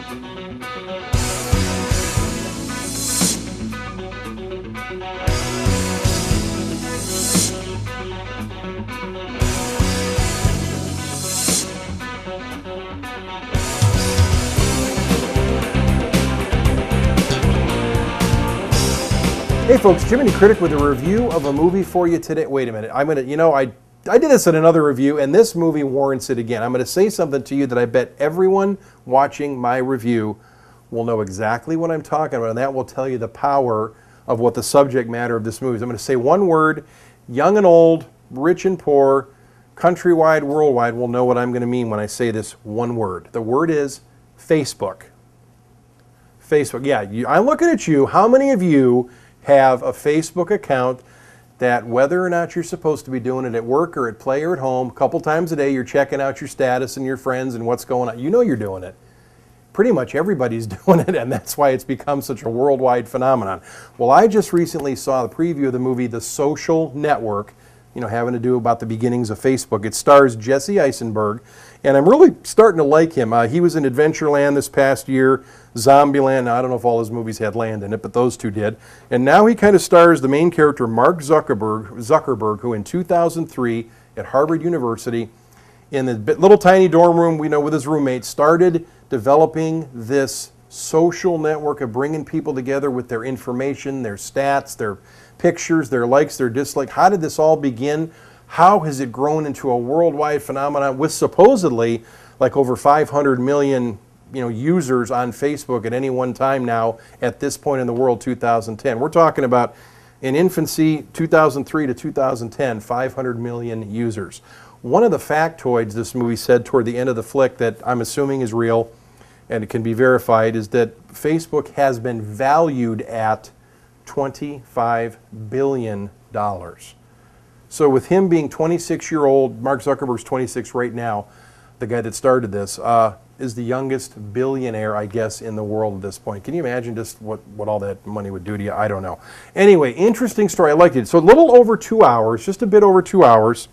Hey folks, Jiminy Critic with a review of a movie for you today. Wait a minute, I did this in another review and this movie warrants it again. I'm going to say something to you that I bet everyone watching my review will know exactly what I'm talking about, and that will tell you the power of what the subject matter of this movie is. I'm going to say one word, young and old, rich and poor, countrywide, worldwide will know what I'm going to mean when I say this one word. The word is Facebook. Facebook, yeah, I'm looking at you. How many of you have a Facebook account that whether or not you're supposed to be doing it at work or at play or at home, a couple times a day you're checking out your status and your friends and what's going on. You know you're doing it. Pretty much everybody's doing it, and that's why it's become such a worldwide phenomenon. Well, I just recently saw the preview of the movie The Social Network, having to do about the beginnings of Facebook. It stars Jessie Eisenberg, and I'm really starting to like him. He was in Adventureland this past year, Zombieland. Now, I don't know if all his movies had land in it, but those two did. And now he kind of stars the main character, Mark Zuckerberg, who in 2003 at Harvard University, in the little tiny dorm room, with his roommates, started developing this social network of bringing people together with their information, their stats, their pictures, their likes, their dislikes. How did this all begin? How has it grown into a worldwide phenomenon with supposedly like over 500 million users on Facebook at any one time now at this point in the world, 2010. We're talking about in infancy, 2003 to 2010, 500 million users. One of the factoids this movie said toward the end of the flick that I'm assuming is real and it can be verified is that Facebook has been valued at $25 billion. So with him being 26-year-old, Mark Zuckerberg's 26 right now, the guy that started this, is the youngest billionaire, I guess, in the world at this point. Can you imagine just what all that money would do to you? I don't know. Anyway, interesting story. I liked it. So a little over 2 hours, just a bit over 2 hours,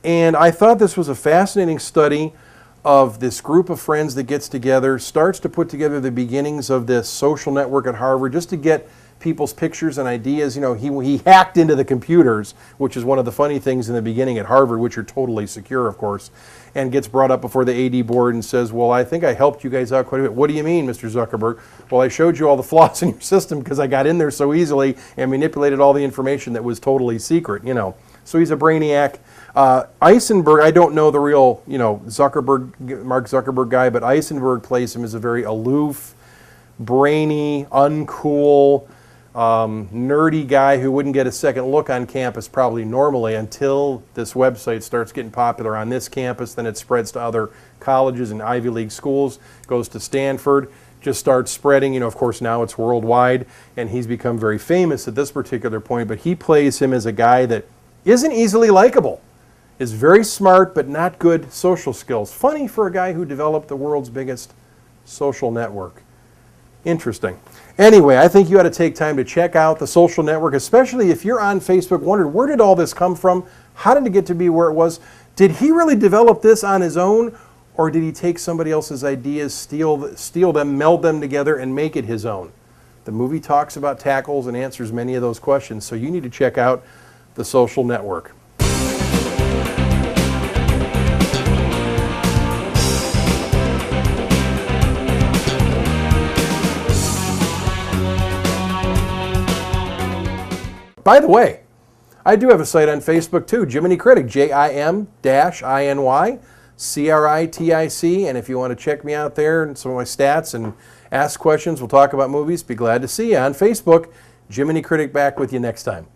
and I thought this was a fascinating study of this group of friends that gets together, starts to put together the beginnings of this social network at Harvard just to get people's pictures and ideas. He hacked into the computers, which is one of the funny things in the beginning at Harvard, which are totally secure, of course, and gets brought up before the AD board and says, well, I think I helped you guys out quite a bit. What do you mean, Mr. Zuckerberg? Well, I showed you all the flaws in your system because I got in there so easily and manipulated all the information that was totally secret, So he's a brainiac. Eisenberg, I don't know the real, Mark Zuckerberg guy, but Eisenberg plays him as a very aloof, brainy, uncool, nerdy guy who wouldn't get a second look on campus probably normally until this website starts getting popular on this campus. Then it spreads to other colleges and Ivy League schools, goes to Stanford, just starts spreading. Of course, now it's worldwide, and he's become very famous at this particular point. But he plays him as a guy that isn't easily likable, is very smart but not good social skills. Funny for a guy who developed the world's biggest social network. Interesting. Anyway, I think you ought to take time to check out The Social Network, especially if you're on Facebook, wondered where did all this come from? How did it get to be where it was? Did he really develop this on his own, or did he take somebody else's ideas, steal them, meld them together, and make it his own? The movie talks about, tackles, and answers many of those questions, so you need to check out The Social Network. By the way, I do have a site on Facebook too, Jiminy Critic, JIM-INY-CRITIC, and if you want to check me out there and some of my stats and ask questions, we'll talk about movies, be glad to see you on Facebook. Jiminy Critic back with you next time.